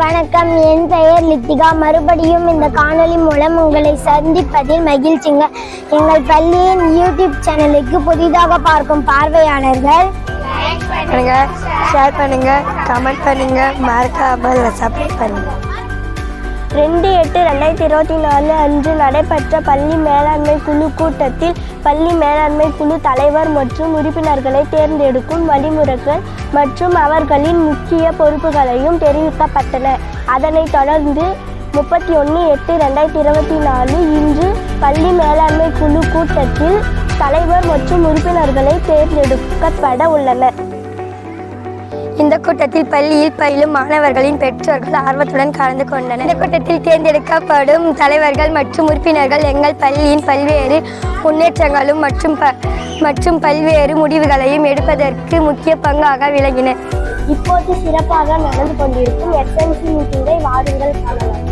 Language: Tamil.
வணக்கம், என் பெயர் லித்திகா. மறுபடியும் இந்த காணொளி மூலம் உங்களை சந்திப்பதில் மகிழ்ச்சிங்க. எங்கள் பள்ளியின் யூடியூப் சேனலுக்கு புதிதாக பார்க்கும் பார்வையாளர்கள் ஷேர் பண்ணுங்க, கமெண்ட் பண்ணுங்க, மறக்காமல் சப்ஸ்கிரைப் பண்ணுங்க. 2/8/2024 அன்று நடைபெற்ற பள்ளி மேலாண்மை குழு கூட்டத்தில் பள்ளி மேலாண்மை குழு தலைவர் மற்றும் உறுப்பினர்களை தேர்ந்தெடுக்கும் வழிமுறைகள் மற்றும் அவர்களின் முக்கிய பொறுப்புகளையும் தெரிவிக்கப்பட்டன. அதனைத் தொடர்ந்து 31/8/2024 இன்று பள்ளி மேலாண்மை குழு கூட்டத்தில் தலைவர் மற்றும் உறுப்பினர்களை தேர்ந்தெடுக்கப்பட உள்ளனர். இந்த கூட்டத்தில் பள்ளியில் பயிலும் மாணவர்களின் பெற்றோர்கள் ஆர்வத்துடன் கலந்து கொண்டனர். இந்த கூட்டத்தில் தேர்ந்தெடுக்கப்படும் தலைவர்கள் மற்றும் உறுப்பினர்கள் எங்கள் பள்ளியின் பல்வேறு முன்னேற்றங்களும் மற்றும் பல்வேறு முடிவுகளையும் எடுப்பதற்கு முக்கிய பங்காக விளங்கினர். இப்போது சிறப்பாக நடந்து கொண்டிருக்கும் SNC மீட்டிங்கை வாருங்கள் காணலாம்.